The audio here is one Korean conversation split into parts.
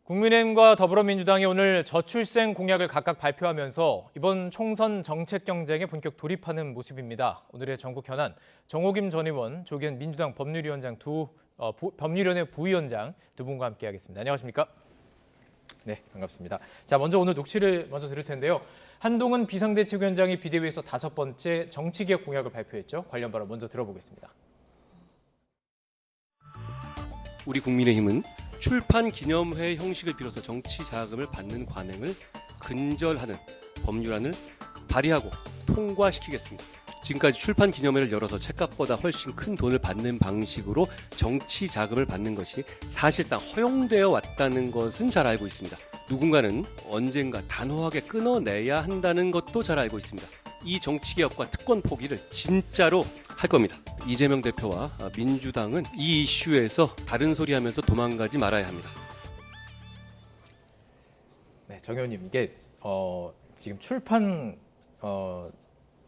국민의힘과 더불어민주당이 오늘 저출생 공약을 각각 발표하면서 이번 총선 정책 경쟁에 본격 돌입하는 모습입니다. 오늘의 전국 현안, 정호김 전 의원, 조기현 민주당 법률위원장 법률위원회 부위원장 두 분과 함께하겠습니다. 안녕하십니까? 네, 반갑습니다. 자, 먼저 오늘 녹취를 먼저 들을 텐데요. 한동훈 비상대책위원장이 비대위에서 5번째 정치개혁 공약을 발표했죠. 관련 발언 먼저 들어보겠습니다. 우리 국민의힘은 출판 기념회 형식을 빌어서 정치 자금을 받는 관행을 근절하는 법률안을 발의하고 통과시키겠습니다. 지금까지 출판 기념회를 열어서 책값보다 훨씬 큰 돈을 받는 방식으로 정치 자금을 받는 것이 사실상 허용되어 왔다는 것은 잘 알고 있습니다. 누군가는 언젠가 단호하게 끊어내야 한다는 것도 잘 알고 있습니다. 이 정치개혁과 특권 포기를 진짜로 할 겁니다. 이재명 대표와 민주당은 이 이슈에서 다른 소리 하면서 도망가지 말아야 합니다. 네, 정 의원님, 이게 지금 출판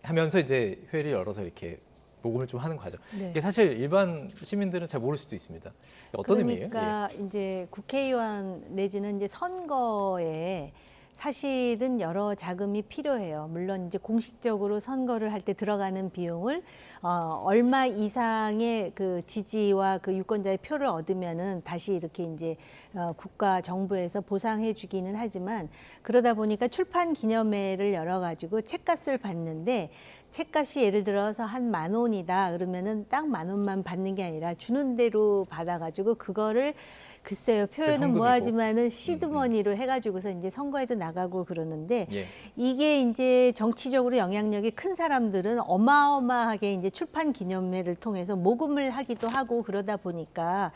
하면서 이제 회를 열어서 이렇게 녹음을 좀 하는 과정. 네. 이게 사실 일반 시민들은 잘 모를 수도 있습니다. 어떤 의미예요? 그러니까 이제 국회의원 내지는 이제 선거에 사실은 여러 자금이 필요해요. 물론 이제 공식적으로 선거를 할 때 들어가는 비용을 얼마 이상의 그 지지와 그 유권자의 표를 얻으면은 다시 이렇게 이제 국가 정부에서 보상해 주기는 하지만 그러다 보니까 출판 기념회를 열어 가지고 책값을 받는데 책값이 예를 들어서 한 10,000원이다 그러면은 딱 10,000원만 받는 게 아니라 주는 대로 받아가지고 그거를 글쎄요, 표현은 뭐하지만은 시드머니로 해가지고서 이제 선거에도 나가고 그러는데 예. 이게 이제 정치적으로 영향력이 큰 사람들은 어마어마하게 이제 출판 기념회를 통해서 모금을 하기도 하고 그러다 보니까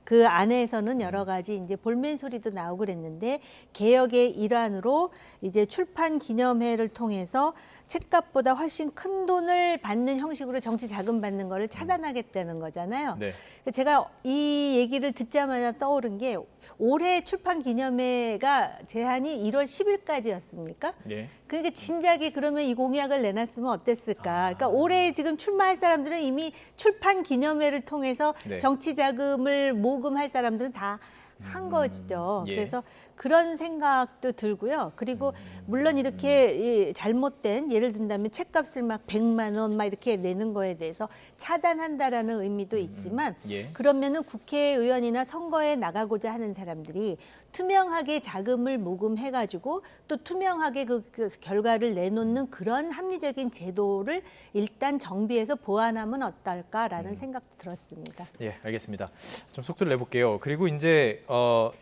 그 안에서는 여러 가지 이제 볼멘 소리도 나오고 그랬는데 개혁의 일환으로 이제 출판 기념회를 통해서 책값보다 훨씬 큰 돈을 받는 형식으로 정치 자금 받는 거를 차단하겠다는 거잖아요. 네. 제가 이 얘기를 듣자마자 떠오른 게 올해 출판 기념회가 제한이 1월 10일까지였습니까? 예. 그러니까 진작에 그러면 이 공약을 내놨으면 어땠을까? 그러니까 올해 지금 출마할 사람들은 이미 출판 기념회를 통해서 네. 정치 자금을 모금할 사람들은 다 한 거죠. 예. 그래서 그런 생각도 들고요. 그리고 물론 이렇게 잘못된 예를 든다면 책값을 막 100만 원 막 이렇게 내는 거에 대해서 차단한다라는 의미도 있지만 예. 그러면은 국회의원이나 선거에 나가고자 하는 사람들이 투명하게 자금을 모금해가지고 또 투명하게 그 결과를 내놓는 그런 합리적인 제도를 일단 정비해서 보완하면 어떨까라는 생각도 들었습니다. 예, 알겠습니다. 좀 속도를 내볼게요. 그리고 이제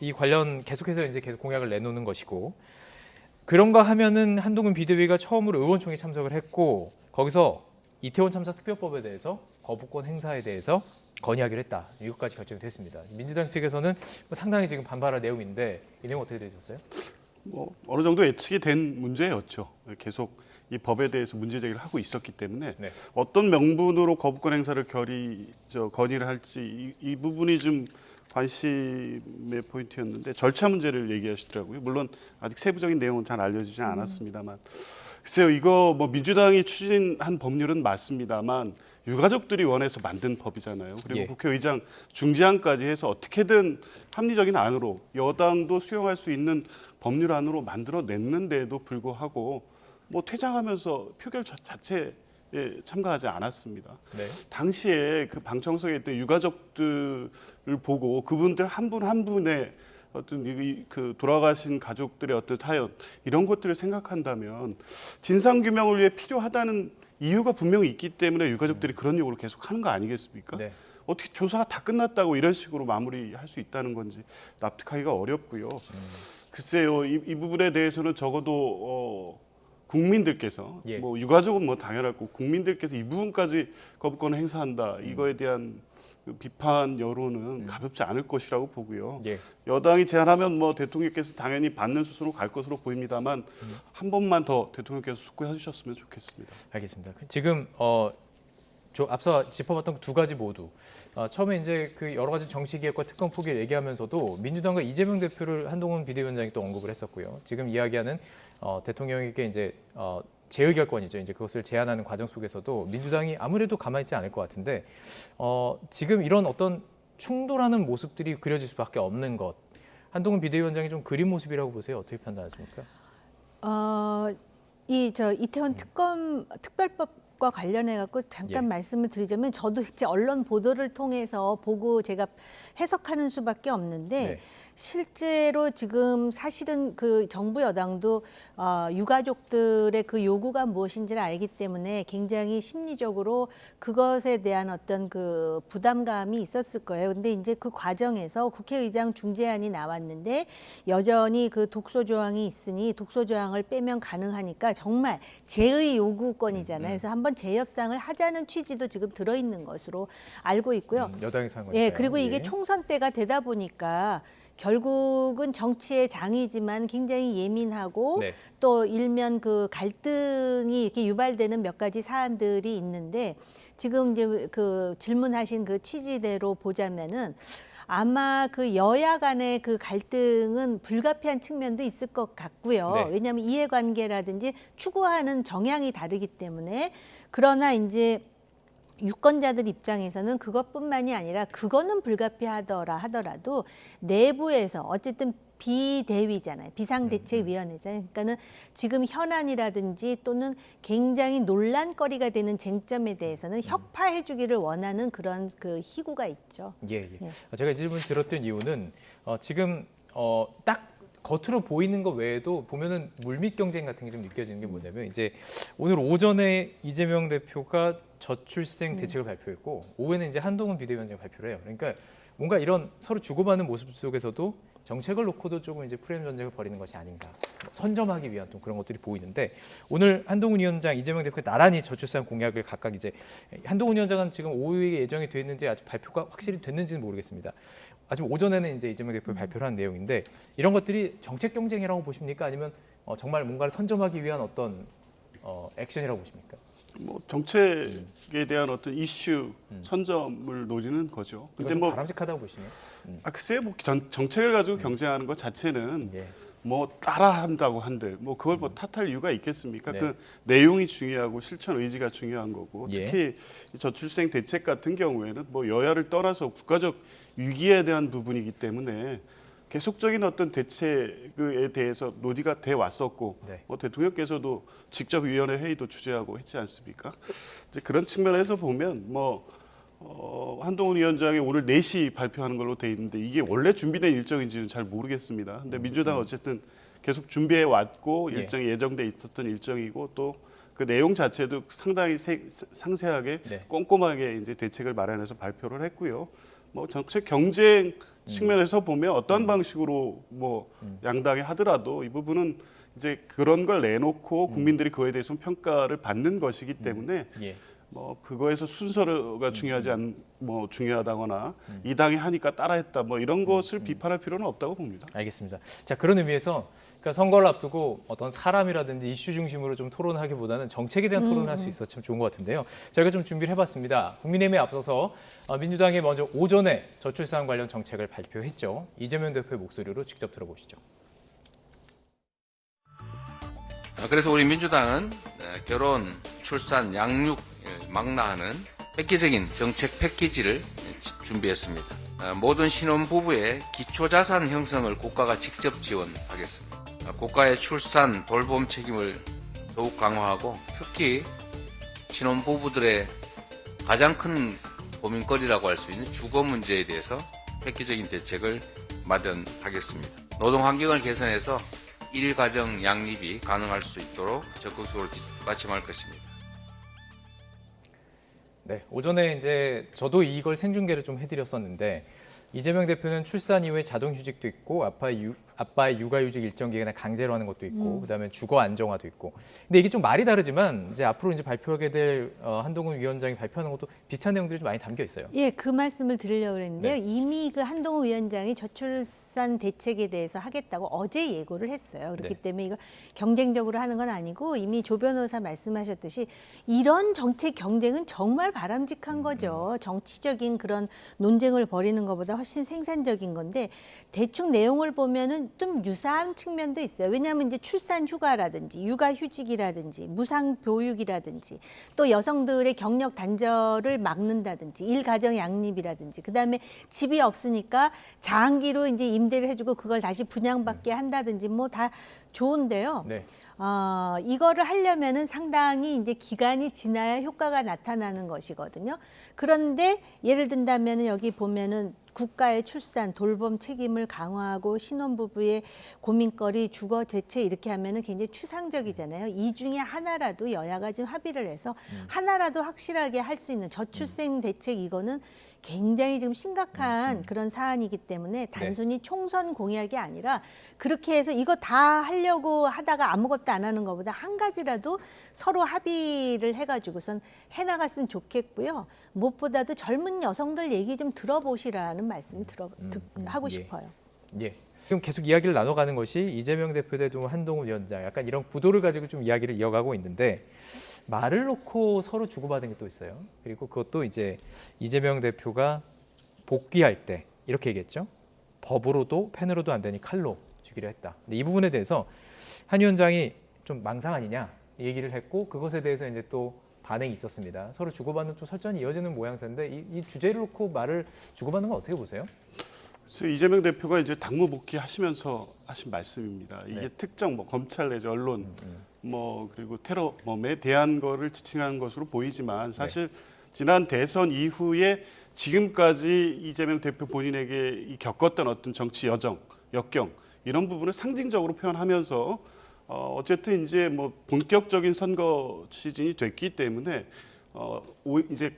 이 관련 계속해서 이제 계속 공약을 내놓는 것이고 그런가 하면은 한동훈 비대위가 처음으로 의원총회 참석을 했고 거기서 이태원 참사 특별법에 대해서 거부권 행사에 대해서 건의하기로 했다. 이것까지 결정이 됐습니다. 민주당 측에서는 상당히 지금 반발할 내용인데 이 내용 어떻게 되셨어요? 뭐 어느 정도 예측이 된 문제였죠. 계속 이 법에 대해서 문제 제기를 하고 있었기 때문에 네. 어떤 명분으로 거부권 행사를 건의를 할지 이 부분이 좀 관심의 포인트였는데 절차 문제를 얘기하시더라고요. 물론 아직 세부적인 내용은 잘 알려지지 않았습니다만 글쎄요, 이거 뭐 민주당이 추진한 법률은 맞습니다만 유가족들이 원해서 만든 법이잖아요. 그리고 예. 국회의장 중재안까지 해서 어떻게든 합리적인 안으로 여당도 수용할 수 있는 법률안으로 만들어냈는데도 불구하고 뭐 퇴장하면서 표결 자체에 참가하지 않았습니다. 네. 당시에 그 방청석에 있던 유가족들을 보고 그분들 한 분 한 분의 어떤 그 돌아가신 가족들의 어떤 타연 이런 것들을 생각한다면 진상 규명을 위해 필요하다는 이유가 분명히 있기 때문에 유가족들이 그런 요구를 계속 하는 거 아니겠습니까? 네. 어떻게 조사가 다 끝났다고 이런 식으로 마무리할 수 있다는 건지 납득하기가 어렵고요. 글쎄요, 이 부분에 대해서는 적어도 국민들께서 예. 뭐 유가족은 뭐 당연하고 국민들께서 이 부분까지 거부권을 행사한다 이거에 대한 그 비판 여론은 가볍지 않을 것이라고 보고요. 예. 여당이 제안하면 뭐 대통령께서 당연히 받는 수순으로 갈 것으로 보입니다만 한 번만 더 대통령께서 숙고해 주셨으면 좋겠습니다. 알겠습니다. 지금 앞서 짚어봤던 두 가지 모두 처음에 이제 그 여러 가지 정치개혁과 특권 포기를 얘기하면서도 민주당과 이재명 대표를 한동훈 비대위원장이 또 언급을 했었고요. 지금 이야기하는 대통령에게 이제 재의결권이죠. 이제 그것을 제안하는 과정 속에서도 민주당이 아무래도 가만히 있지 않을 것 같은데 지금 이런 어떤 충돌하는 모습들이 그려질 수밖에 없는 것. 한동훈 비대위원장이 좀 그린 모습이라고 보세요. 어떻게 판단하십니까? 이태원 특별법과 관련해 갖고 잠깐 예. 말씀을 드리자면 저도 이제 언론 보도를 통해서 보고 제가 해석하는 수밖에 없는데 네. 실제로 지금 사실은 그 정부 여당도 유가족들의 그 요구가 무엇인지를 알기 때문에 굉장히 심리적으로 그것에 대한 어떤 그 부담감이 있었을 거예요. 근데 이제 그 과정에서 국회의장 중재안이 나왔는데 여전히 그 독소 조항이 있으니 독소 조항을 빼면 가능하니까 정말 제의 요구권이잖아요. 그래서 한번 재협상을 하자는 취지도 지금 들어있는 것으로 알고 있고요. 여당에서 한 거니까요. 예, 그리고 이게 총선 때가 되다 보니까 결국은 정치의 장이지만 굉장히 예민하고 네. 또 일면 그 갈등이 이렇게 유발되는 몇 가지 사안들이 있는데 지금 이제 그 질문하신 그 취지대로 보자면은 아마 그 여야 간의 그 갈등은 불가피한 측면도 있을 것 같고요. 네. 왜냐하면 이해관계라든지 추구하는 정향이 다르기 때문에 그러나 이제 유권자들 입장에서는 그것뿐만이 아니라 그거는 불가피하더라 하더라도 내부에서 어쨌든 비대위잖아요. 비상대책위원회잖아요. 그러니까는 지금 현안이라든지 또는 굉장히 논란거리가 되는 쟁점에 대해서는 혁파해주기를 원하는 그런 그 희구가 있죠. 예, 예. 예. 제가 이 질문 들었던 이유는 지금 딱 겉으로 보이는 것 외에도 보면은 물밑 경쟁 같은 게 좀 느껴지는 게 뭐냐면 이제 오늘 오전에 이재명 대표가 저출생 대책을 발표했고 오후에는 이제 한동훈 비대위원장이 발표를 해요. 그러니까 뭔가 이런 서로 주고받는 모습 속에서도 정책을 놓고도 조금 이제 프레임 전쟁을 벌이는 것이 아닌가 선점하기 위한 또 그런 것들이 보이는데 오늘 한동훈 위원장, 이재명 대표가 나란히 저출산 공약을 각각 이제 한동훈 위원장은 지금 오후에 예정이 돼 있는지 아직 발표가 확실히 됐는지는 모르겠습니다. 아직 오전에는 이제 이재명 대표가 발표를 한 내용인데 이런 것들이 정책 경쟁이라고 보십니까? 아니면 정말 뭔가를 선점하기 위한 어떤 액션이라고 보십니까? 뭐 정책에 대한 어떤 이슈 선점을 노리는 거죠. 이거 근데 좀 뭐 바람직하다고 보시네요. 글쎄 뭐 정책을 가지고 경쟁하는 것 자체는 예. 뭐 따라한다고 한들 뭐 그걸 뭐 탓할 이유가 있겠습니까? 네. 그 내용이 중요하고 실천 의지가 중요한 거고 예. 특히 이 저출생 대책 같은 경우에는 뭐 여야를 떠나서 국가적 위기에 대한 부분이기 때문에 계속적인 어떤 대책에 대해서 논의가 돼 왔었고 네. 뭐 대통령께서도 직접 위원회 회의도 주재하고 했지 않습니까? 이제 그런 측면에서 보면 뭐 한동훈 위원장이 오늘 4시 발표하는 걸로 돼 있는데 이게 원래 준비된 일정인지는 잘 모르겠습니다. 근데 민주당 어쨌든 계속 준비해 왔고 예. 일정이 예정돼 있었던 일정이고 또 그 내용 자체도 상당히 상세하게 네. 꼼꼼하게 이제 대책을 마련해서 발표를 했고요. 뭐 정책 경쟁 측면에서 보면 어떤 방식으로 뭐 양당이 하더라도 이 부분은 이제 그런 걸 내놓고 국민들이 그거에 대해서 평가를 받는 것이기 때문에 예. 뭐 그거에서 순서가 중요하다거나 이 당이 하니까 따라했다 뭐 이런 것을 비판할 필요는 없다고 봅니다. 알겠습니다. 자, 그런 의미에서 그러니까 선거를 앞두고 어떤 사람이라든지 이슈 중심으로 좀 토론하기보다는 정책에 대한 토론을 할 수 있어서 참 좋은 것 같은데요. 저희가 좀 준비를 해봤습니다. 국민의힘에 앞서서 민주당이 먼저 오전에 저출산 관련 정책을 발표했죠. 이재명 대표의 목소리로 직접 들어보시죠. 그래서 우리 민주당은 결혼, 출산, 양육 망라하는 획기적인 정책 패키지를 준비했습니다. 모든 신혼부부의 기초자산 형성을 국가가 직접 지원하겠습니다. 국가의 출산, 돌봄 책임을 더욱 강화하고 특히 신혼부부들의 가장 큰 고민거리라고 할 수 있는 주거 문제에 대해서 획기적인 대책을 마련하겠습니다. 노동 환경을 개선해서 일가정 양립이 가능할 수 있도록 적극적으로 뒷받침할 것입니다. 네, 오전에 이제 저도 이걸 생중계를 좀 해드렸었는데 이재명 대표는 출산 이후에 자동휴직도 있고 아빠의 육아휴직 일정 기간에 강제로 하는 것도 있고 그다음에 주거 안정화도 있고. 근데 이게 좀 말이 다르지만 이제 앞으로 이제 발표하게 될 한동훈 위원장이 발표하는 것도 비슷한 내용들이 좀 많이 담겨 있어요. 예, 그 말씀을 드리려고 그랬는데요. 네. 이미 그 한동훈 위원장이 저출산 대책에 대해서 하겠다고 어제 예고를 했어요. 그렇기 네. 때문에 이거 경쟁적으로 하는 건 아니고 이미 조 변호사 말씀하셨듯이 이런 정책 경쟁은 정말 바람직한 거죠. 정치적인 그런 논쟁을 벌이는 것보다 훨씬 생산적인 건데 대충 내용을 보면은 좀 유사한 측면도 있어요. 왜냐하면 이제 출산 휴가라든지 육아 휴직이라든지 무상 교육이라든지 또 여성들의 경력 단절을 막는다든지 일가정 양립이라든지 그다음에 집이 없으니까 장기로 이제 임대를 해주고 그걸 다시 분양받게 한다든지 뭐 다 좋은데요. 네. 이거를 하려면은 상당히 이제 기간이 지나야 효과가 나타나는 것이거든요. 그런데 예를 든다면은 여기 보면은 국가의 출산, 돌봄 책임을 강화하고 신혼부부의 고민거리, 주거 대책 이렇게 하면은 굉장히 추상적이잖아요. 이 중에 하나라도 여야가 좀 합의를 해서 하나라도 확실하게 할 수 있는 저출생 대책 이거는 굉장히 지금 심각한 그런 사안이기 때문에 단순히 총선 공약이 아니라 그렇게 해서 이거 다 하려고 하다가 아무것도 안 하는 것보다 한 가지라도 서로 합의를 해가지고선 해나갔으면 좋겠고요. 무엇보다도 젊은 여성들 얘기 좀 들어보시라는 말씀 하고 예. 싶어요. 예. 지금 계속 이야기를 나눠가는 것이 이재명 대표 대 한동훈 위원장 약간 이런 구도를 가지고 좀 이야기를 이어가고 있는데 말을 놓고 서로 주고받은 게 또 있어요. 그리고 그것도 이제 이재명 대표가 복귀할 때 이렇게 얘기했죠. 법으로도 펜으로도 안 되니 칼로 죽이려 했다. 근데 이 부분에 대해서 한 위원장이 좀 망상 아니냐 얘기를 했고 그것에 대해서 이제 또 반응이 있었습니다. 서로 주고받는 또 설전이 이어지는 모양새인데 이 주제를 놓고 말을 주고받는 건 어떻게 보세요? 그래서 이재명 대표가 이제 당무 복귀하시면서 하신 말씀입니다. 이게 네. 특정 뭐 검찰 내지 언론 뭐 그리고 테러범에 대한 거를 지칭한 것으로 보이지만 사실 지난 대선 이후에 지금까지 이재명 대표 본인에게 이 겪었던 어떤 정치 여정, 역경 이런 부분을 상징적으로 표현하면서 어쨌든 이제 뭐 본격적인 선거 시즌이 됐기 때문에 이제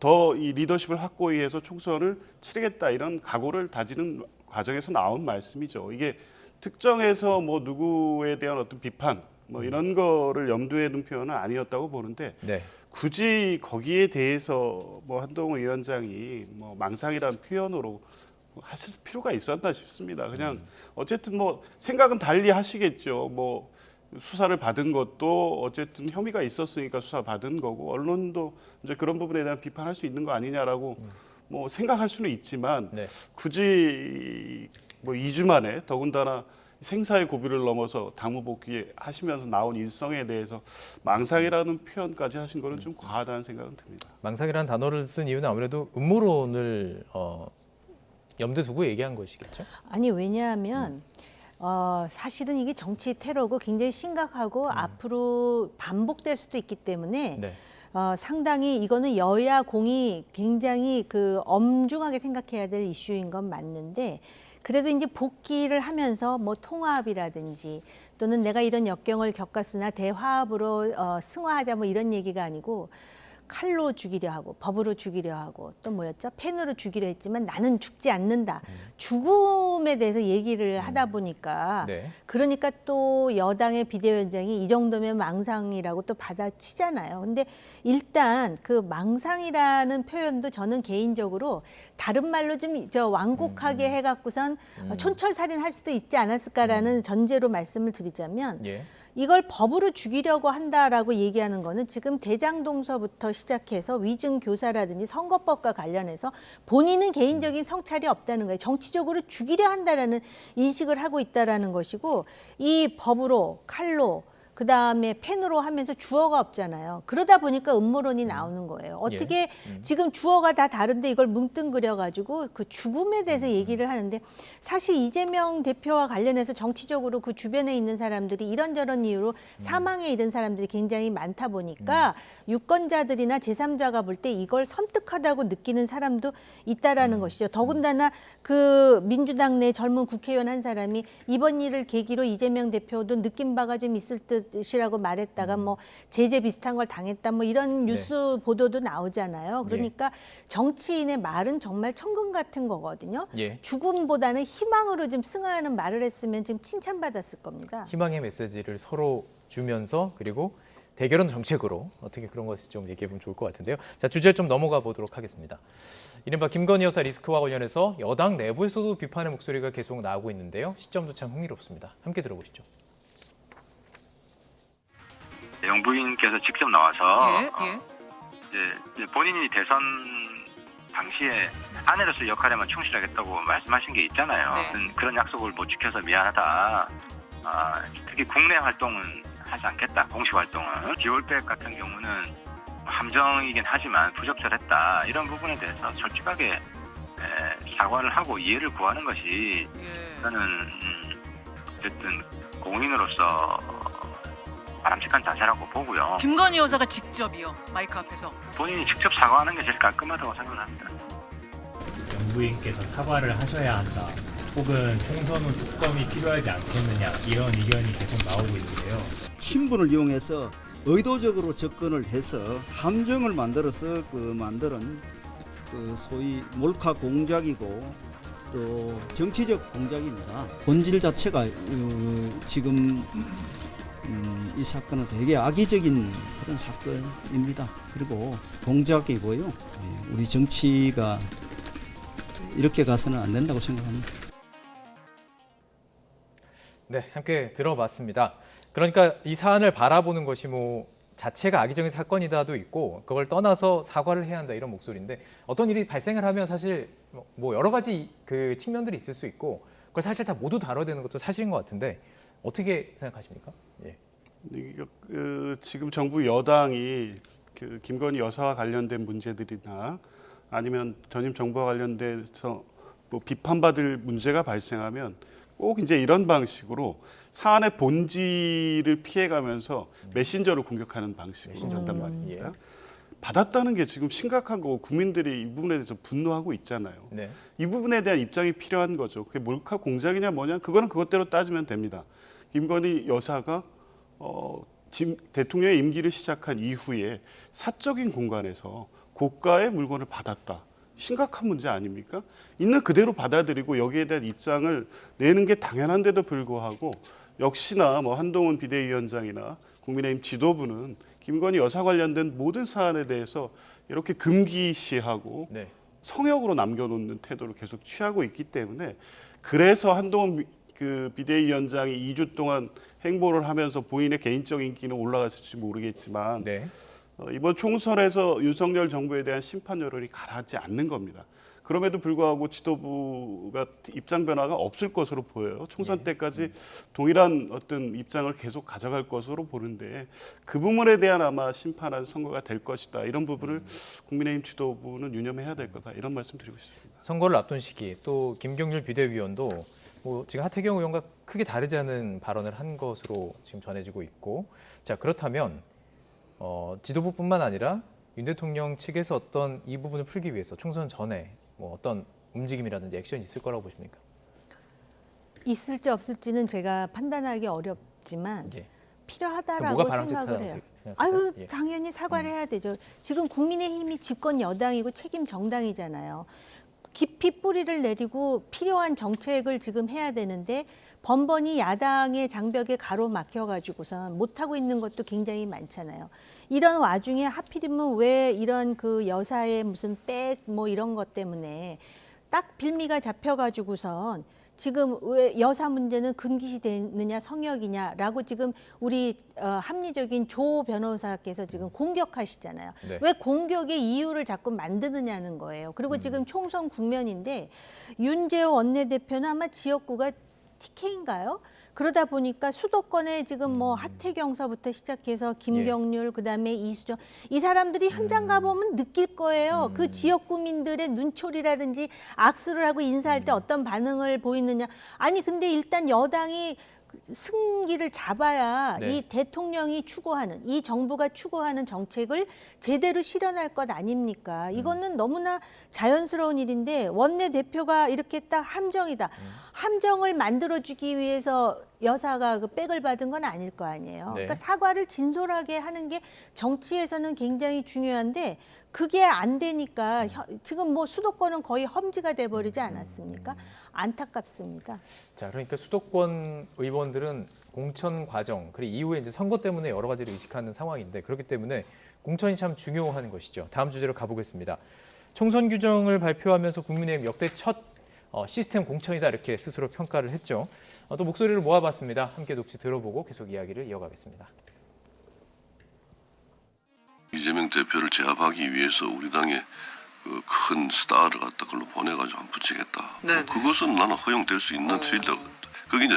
더 이 리더십을 확고히 해서 총선을 치르겠다 이런 각오를 다지는 과정에서 나온 말씀이죠. 이게 특정해서 뭐 누구에 대한 어떤 비판 뭐 이런 거를 염두에 둔 표현은 아니었다고 보는데 네. 굳이 거기에 대해서 뭐 한동훈 위원장이 뭐 망상이라는 표현으로 하실 필요가 있었나 싶습니다. 그냥 어쨌든 뭐 생각은 달리 하시겠죠. 뭐 수사를 받은 것도 어쨌든 혐의가 있었으니까 수사 받은 거고 언론도 이제 그런 부분에 대한 비판할 수 있는 거 아니냐라고 뭐 생각할 수는 있지만 네. 굳이 뭐 2주 만에 더군다나 생사의 고비를 넘어서 당무 복귀하시면서 나온 일성에 대해서 망상이라는 표현까지 하신 거는 좀 과하다는 생각은 듭니다. 망상이라는 단어를 쓴 이유는 아무래도 음모론을 염두에 두고 얘기한 것이겠죠. 아니 왜냐하면 사실은 이게 정치 테러고 굉장히 심각하고 앞으로 반복될 수도 있기 때문에 네. 상당히 이거는 여야 공이 굉장히 엄중하게 생각해야 될 이슈인 건 맞는데 그래도 이제 복귀를 하면서 뭐 통합이라든지 또는 내가 이런 역경을 겪었으나 대화합으로 승화하자 뭐 이런 얘기가 아니고 칼로 죽이려 하고 법으로 죽이려 하고 또 뭐였죠? 펜으로 죽이려 했지만 나는 죽지 않는다. 죽음에 대해서 얘기를 하다 보니까 네. 그러니까 또 여당의 비대위원장이 이 정도면 망상이라고 또 받아치잖아요. 근데 일단 그 망상이라는 표현도 저는 개인적으로 다른 말로 좀 완곡하게 해갖고선 촌철살인 할 수도 있지 않았을까라는 전제로 말씀을 드리자면 예. 이걸 법으로 죽이려고 한다라고 얘기하는 거는 지금 대장동서부터 시작해서 위증교사라든지 선거법과 관련해서 본인은 개인적인 성찰이 없다는 거예요. 정치적으로 죽이려 한다라는 인식을 하고 있다라는 것이고 이 법으로 칼로 그다음에 펜으로 하면서 주어가 없잖아요. 그러다 보니까 음모론이 나오는 거예요. 어떻게 지금 주어가 다 다른데 이걸 뭉뚱그려가지고 그 죽음에 대해서 얘기를 하는데 사실 이재명 대표와 관련해서 정치적으로 그 주변에 있는 사람들이 이런저런 이유로 사망에 이른 사람들이 굉장히 많다 보니까 유권자들이나 제3자가 볼 때 이걸 섬뜩하다고 느끼는 사람도 있다라는 것이죠. 더군다나 그 민주당 내 젊은 국회의원 한 사람이 이번 일을 계기로 이재명 대표도 느낀 바가 좀 있을 듯이라고 말했다가 뭐 제재 비슷한 걸 당했다 뭐 이런 뉴스 보도도 나오잖아요. 그러니까 정치인의 말은 정말 천금 같은 거거든요. 예. 죽음보다는 희망으로 좀 승화하는 말을 했으면 지금 칭찬받았을 겁니다. 희망의 메시지를 서로 주면서 그리고 대결은 정책으로 어떻게 그런 것을 좀 얘기해 보면 좋을 것 같은데요. 자, 주제 좀 넘어가 보도록 하겠습니다. 이른바 김건희 여사 리스크와 관련해서 여당 내부에서도 비판의 목소리가 계속 나오고 있는데요. 시점도 참 흥미롭습니다. 함께 들어보시죠. 영부인께서 직접 나와서 예. 이제 본인이 대선 당시에 아내로서 역할에만 충실하겠다고 말씀하신 게 있잖아요. 네. 그런 약속을 못 지켜서 미안하다. 특히 국내 활동은 하지 않겠다. 공식 활동은. 디올백 같은 경우는 함정이긴 하지만 부적절했다. 이런 부분에 대해서 솔직하게 사과를 하고 이해를 구하는 것이 예. 저는 어쨌든 공인으로서 바람직한 자세라고 보고요. 김건희 여사가 직접이요. 마이크 앞에서. 본인이 직접 사과하는 게 제일 깔끔하다고 생각합니다. 정부인께서 사과를 하셔야 한다. 혹은 총선 후 특검이 필요하지 않겠느냐 이런 의견이 계속 나오고 있는데요. 친분을 이용해서 의도적으로 접근을 해서 함정을 만들어서 만드는 소위 몰카 공작이고 또 정치적 공작입니다. 본질 자체가 지금 이 사건은 되게 악의적인 그런 사건입니다. 그리고 공작이고요. 우리 정치가 이렇게 가서는 안 된다고 생각합니다. 네, 함께 들어봤습니다. 그러니까 이 사안을 바라보는 것이 자체가 악의적인 사건이다도 있고 그걸 떠나서 사과를 해야 한다 이런 목소리인데 어떤 일이 발생을 하면 사실 여러 가지 그 측면들이 있을 수 있고 그걸 사실 다 모두 다뤄야 되는 것도 사실인 것 같은데 어떻게 생각하십니까? 예. 지금 정부 여당이 김건희 여사와 관련된 문제들이나 아니면 전임 정부와 관련돼서 비판받을 문제가 발생하면 꼭 이제 이런 방식으로 사안의 본질을 피해가면서 메신저를 공격하는 방식으로 간단 말입니다. 예. 받았다는 게 지금 심각한 거고 국민들이 이 부분에 대해서 분노하고 있잖아요. 네. 이 부분에 대한 입장이 필요한 거죠. 그게 몰카 공작이냐 뭐냐 그거는 그것대로 따지면 됩니다. 김건희 여사가 대통령의 임기를 시작한 이후에 사적인 공간에서 고가의 물건을 받았다. 심각한 문제 아닙니까? 있는 그대로 받아들이고 여기에 대한 입장을 내는 게 당연한데도 불구하고 역시나 한동훈 비대위원장이나 국민의힘 지도부는 김건희 여사 관련된 모든 사안에 대해서 이렇게 금기시하고 네. 성역으로 남겨놓는 태도를 계속 취하고 있기 때문에 그래서 한동훈 비대위원장이 2주 동안 행보를 하면서 본인의 개인적 인기는 올라갔을지 모르겠지만 네. 이번 총선에서 윤석열 정부에 대한 심판 여론이 가라앉지 않는 겁니다. 그럼에도 불구하고 지도부가 입장 변화가 없을 것으로 보여요. 총선 때까지 동일한 어떤 입장을 계속 가져갈 것으로 보는데 그 부분에 대한 아마 심판한 선거가 될 것이다. 이런 부분을 국민의힘 지도부는 유념해야 될 거다. 이런 말씀 드리고 싶습니다. 선거를 앞둔 시기 또 김경률 비대위원도 지금 하태경 의원과 크게 다르지 않은 발언을 한 것으로 지금 전해지고 있고 자 그렇다면 지도부뿐만 아니라 윤 대통령 측에서 어떤 이 부분을 풀기 위해서 총선 전에 어떤 움직임이라든지 액션이 있을 거라고 보십니까? 있을지 없을지는 제가 판단하기 어렵지만 예. 필요하다라고 뭐가 생각을 바람직하다고 해요. 생각하세요? 예. 당연히 사과를 해야 되죠. 지금 국민의힘이 집권 여당이고 책임 정당이잖아요. 깊이 뿌리를 내리고 필요한 정책을 지금 해야 되는데 번번이 야당의 장벽에 가로막혀가지고선 못하고 있는 것도 굉장히 많잖아요. 이런 와중에 하필이면 왜 이런 그 여사의 무슨 백 이런 것 때문에 딱 빌미가 잡혀가지고선 지금 왜 여사 문제는 금기시 되느냐 성역이냐라고 지금 우리 합리적인 조 변호사께서 지금 공격하시잖아요. 네. 왜 공격의 이유를 자꾸 만드느냐는 거예요. 그리고 지금 총선 국면인데 윤재호 원내대표는 아마 지역구가 TK인가요? 그러다 보니까 수도권에 지금 하태경서부터 시작해서 김경률 그다음에 이수정 이 사람들이 현장 가보면 느낄 거예요. 그 지역 구민들의 눈초리라든지 악수를 하고 인사할 때 어떤 반응을 보이느냐. 아니 근데 일단 여당이 승기를 잡아야 네. 이 대통령이 추구하는 이 정부가 추구하는 정책을 제대로 실현할 것 아닙니까? 이거는 너무나 자연스러운 일인데 원내대표가 이렇게 딱 함정이다. 함정을 만들어주기 위해서 여사가 그 백을 받은 건 아닐 거 아니에요. 네. 그러니까 사과를 진솔하게 하는 게 정치에서는 굉장히 중요한데 그게 안 되니까 지금 수도권은 거의 험지가 돼버리지 않았습니까? 안타깝습니다. 자, 그러니까 수도권 의원들은 공천 과정 그리고 이후에 이제 선거 때문에 여러 가지를 의식하는 상황인데 그렇기 때문에 공천이 참 중요한 것이죠. 다음 주제로 가보겠습니다. 총선 규정을 발표하면서 국민의힘 역대 첫 시스템 공천이다 이렇게 스스로 평가를 했죠. 또 목소리를 모아봤습니다. 함께 녹취 들어보고 계속 이야기를 이어가겠습니다. 이재명 대표를 제압하기 위해서 우리 당에 그 큰 스타를 갖다 그걸로 보내가지고 한 붙이겠다. 네네. 그것은 나는 허용될 수 있는 트윗이라고. 그게 이제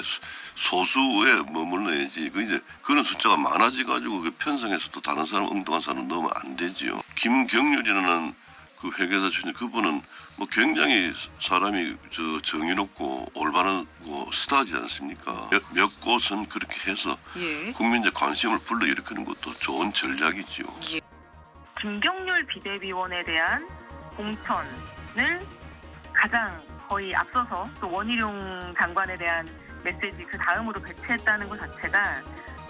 소수에 머물러야지. 그 이제 그런 숫자가 많아지가지고 그 편성해서 또 다른 사람 엉뚱한 사람 넣으면 안 되지요. 김경률이라는 그 그 회계사 출신 그분은 뭐 굉장히 사람이 정의롭고 올바른 스타지 않습니까? 몇 곳은 그렇게 해서 예. 국민적 관심을 불러일으키는 것도 좋은 전략이지요. 김경률 비대위원에 대한 공천을 가장 거의 앞서서 또 원희룡 장관에 대한 메시지 그 다음으로 배치했다는 것 자체가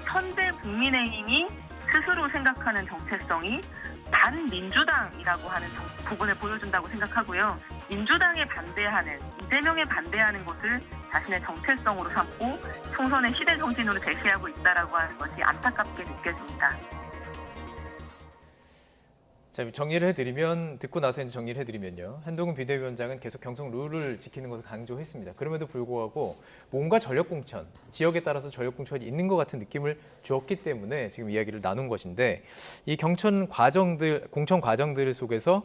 현재 국민의힘이 스스로 생각하는 정체성이 반민주당이라고 하는 부분을 보여준다고 생각하고요. 민주당에 반대하는, 이재명에 반대하는 것을 자신의 정체성으로 삼고 총선의 시대 정신으로 제시하고 있다라고 하는 것이 안타깝게 느껴집니다. 자, 정리를 해드리면, 듣고 나서 이제 정리를 해드리면요. 한동훈 비대위원장은 계속 경선 룰을 지키는 것을 강조했습니다. 그럼에도 불구하고 뭔가 전력공천, 지역에 따라서 전력공천이 있는 것 같은 느낌을 주었기 때문에 지금 이야기를 나눈 것인데, 이 공천 과정들 속에서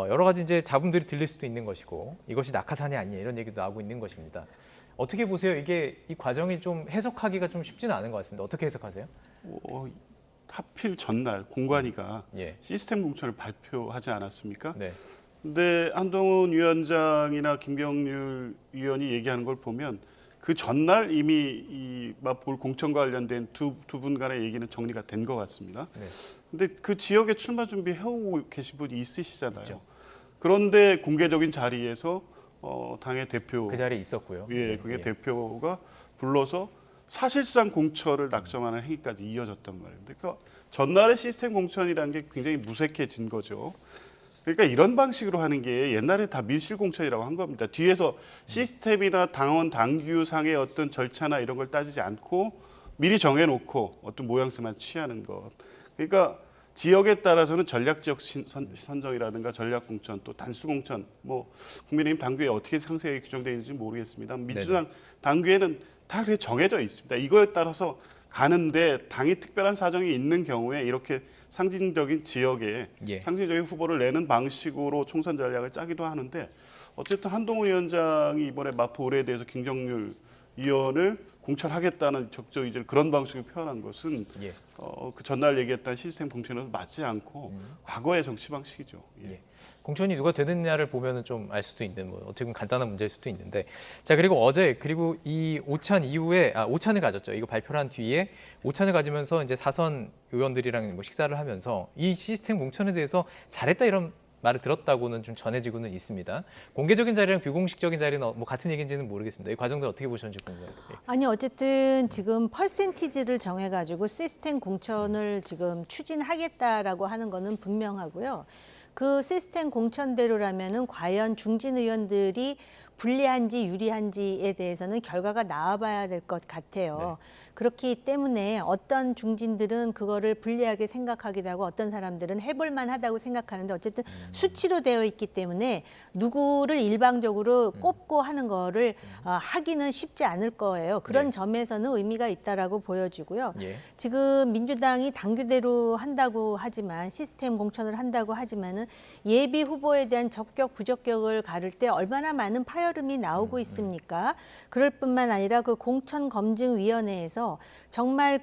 여러 가지 이제 잡음들이 들릴 수도 있는 것이고, 이것이 낙하산이 아니냐 이런 얘기도 나오고 있는 것입니다. 어떻게 보세요? 이 과정이 좀 해석하기가 좀 쉽지는 않은 것 같습니다. 어떻게 해석하세요? 하필 전날 공관위가 예. 시스템 공천을 발표하지 않았습니까? 네. 근데 한동훈 위원장이나 김경률 위원이 얘기하는 걸 보면 그 전날 이미 이 마포 공천과 관련된 두 분 간의 얘기는 정리가 된 것 같습니다. 네. 근데 그 지역에 출마 준비 해오고 계신 분이 있으시잖아요. 그렇죠. 그런데 공개적인 자리에서 당의 대표 그 자리에 있었고요. 예, 그게 대표가 불러서 사실상 공천을 낙점하는 행위까지 이어졌단 말입니다. 그러니까 전날의 시스템 공천이라는 게 굉장히 무색해진 거죠. 그러니까 이런 방식으로 하는 게 옛날에 다 밀실 공천이라고 한 겁니다. 뒤에서 시스템이나 당원 당규상의 어떤 절차나 이런 걸 따지지 않고 미리 정해놓고 어떤 모양새만 취하는 것. 그러니까 지역에 따라서는 전략지역 선정이라든가 전략공천 또 단수공천 뭐 국민의힘 당규에 어떻게 상세하게 규정되어 있는지 모르겠습니다. 민주당 당규에는 다 그렇게 정해져 있습니다. 이거에 따라서 가는데 당이 특별한 사정이 있는 경우에 이렇게 상징적인 지역에 상징적인 후보를 내는 방식으로 총선 전략을 짜기도 하는데 어쨌든 한동훈 위원장이 이번에 마포 의뢰에 대해서 김경률 의원을 공천하겠다는 적적 의지를 그런 방식으로 표현한 것은 그 전날 얘기했던 시스템 공천에서 맞지 않고 과거의 정치 방식이죠. 공천이 누가 되느냐를 보면은 좀 알 수도 있는 어떻게 보면 간단한 문제일 수도 있는데 자 그리고 어제 그리고 이 오찬 이후에 오찬을 가졌죠. 이거 발표를 한 뒤에 오찬을 가지면서 이제 사선 의원들이랑 뭐 식사를 하면서 이 시스템 공천에 대해서 잘했다 이런 말을 들었다고는 좀 전해지고는 있습니다. 공개적인 자리랑 비공식적인 자리는 뭐 같은 얘기인지는 모르겠습니다. 이 과정들 어떻게 보셨는지 궁금해요. 아니 어쨌든 지금 퍼센티지를 정해가지고 시스템 공천을 지금 추진하겠다라고 하는 거는 분명하고요. 그 시스템 공천대로라면은 과연 중진 의원들이 불리한지 유리한지에 대해서는 결과가 나와봐야 될 것 같아요. 그렇기 때문에 어떤 중진들은 그거를 불리하게 생각하기도 하고 어떤 사람들은 해볼만 하다고 생각하는데 어쨌든 수치로 되어 있기 때문에 누구를 일방적으로 꼽고 하는 거를 하기는 쉽지 않을 거예요. 그런 점에서는 의미가 있다라고 보여지고요. 지금 민주당이 당규대로 한다고 하지만 시스템 공천을 한다고 하지만은 예비 후보에 대한 적격 부적격을 가를 때 얼마나 많은 파열음이 나오고 있습니까? 그럴 뿐만 아니라 그 공천검증위원회에서 정말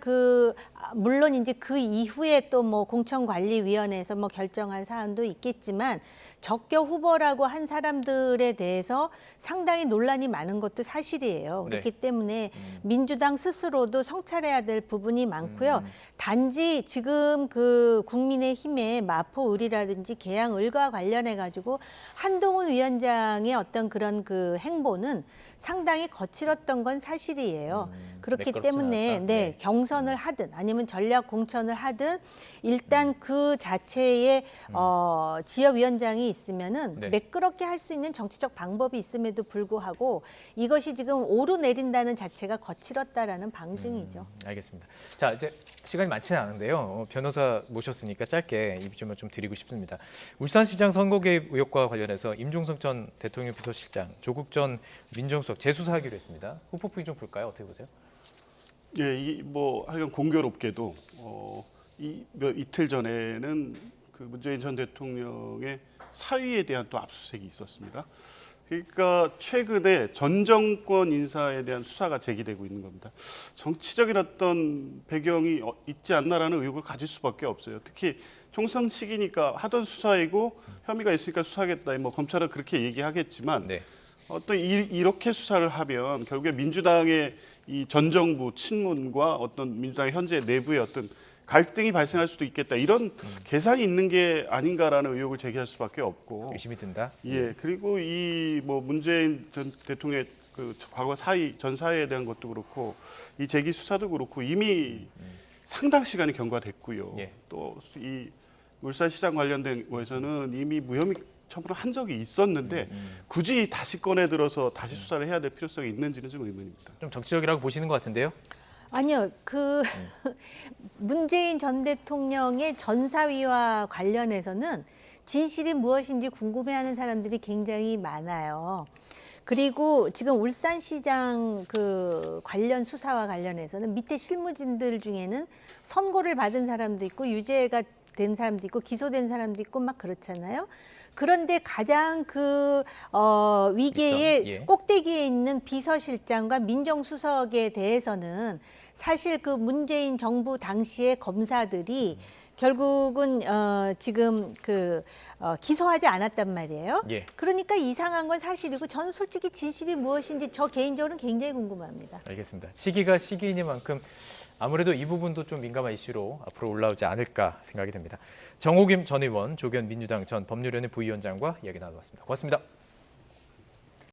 물론 이제 그 이후에 또 뭐 공천관리위원회에서 뭐 결정한 사안도 있겠지만 적격 후보라고 한 사람들에 대해서 상당히 논란이 많은 것도 사실이에요. 그렇기 때문에 민주당 스스로도 성찰해야 될 부분이 많고요. 단지 지금 그 국민의힘의 마포을이라든지 계양을과 관련해 가지고 한동훈 위원장의 어떤 그런 그 행보는 상당히 거칠었던 건 사실이에요. 그렇기 때문에 경선을 하든 아니면 전략 공천을 하든 일단 그 자체의 지역위원장이 있으면은 매끄럽게 할 수 있는 정치적 방법이 있음에도 불구하고 이것이 지금 오르내린다는 자체가 거칠었다라는 방증이죠. 알겠습니다. 자 이제 시간이 많지는 않은데요. 변호사 모셨으니까 짧게 입점을 좀 드리고 싶습니다. 울산시장 선거 개입 의혹과 관련해서 임종석 전 대통령 비서실장, 조국 전 민정수석 재수사하기로 했습니다. 후폭풍이 좀 불까요? 어떻게 보세요? 예, 하여간 공교롭게도 이틀 전에는 그 문재인 전 대통령의 사위에 대한 또 압수수색이 있었습니다. 그러니까 최근에 전 정권 인사에 대한 수사가 제기되고 있는 겁니다. 정치적인 어떤 배경이 있지 않나라는 의혹을 가질 수밖에 없어요. 특히 총선 시기니까 하던 수사이고 혐의가 있으니까 수사하겠다. 뭐 검찰은 그렇게 얘기하겠지만 네. 어떤 이렇게 수사를 하면 결국에 민주당의 이 전 정부 친문과 어떤 민주당의 현재 내부의 어떤 갈등이 발생할 수도 있겠다. 이런 계산이 있는 게 아닌가라는 의혹을 제기할 수밖에 없고. 의심이 든다. 예. 그리고 이 뭐 문재인 전 대통령의 그 과거 전 사회에 대한 것도 그렇고 이 재기 수사도 그렇고 이미 상당 시간이 경과됐고요. 예. 또 이 울산시장 관련된 거에서는 이미 무혐의 처분을 한 적이 있었는데 굳이 다시 꺼내 들어서 다시 수사를 해야 될 필요성이 있는지는 좀 의문입니다. 좀 정치적이라고 보시는 것 같은데요. 아니요, 문재인 전 대통령의 전사위와 관련해서는 진실이 무엇인지 궁금해하는 사람들이 굉장히 많아요. 그리고 지금 울산시장 그 관련 수사와 관련해서는 밑에 실무진들 중에는 선고를 받은 사람도 있고 유죄가 된 사람도 있고 기소된 사람도 있고 막 그렇잖아요. 그런데 가장 위계의 예. 꼭대기에 있는 비서실장과 민정수석에 대해서는 사실 그 문재인 정부 당시의 검사들이 결국은 지금 기소하지 않았단 말이에요. 예. 그러니까 이상한 건 사실이고 저는 솔직히 진실이 무엇인지 저 개인적으로는 굉장히 궁금합니다. 알겠습니다. 시기가 시기이니만큼 아무래도 이 부분도 좀 민감한 이슈로 앞으로 올라오지 않을까 생각이 됩니다. 정호김 전 의원, 조기현 민주당 전 법률위원회 부위원장과 이야기 나눠봤습니다. 고맙습니다.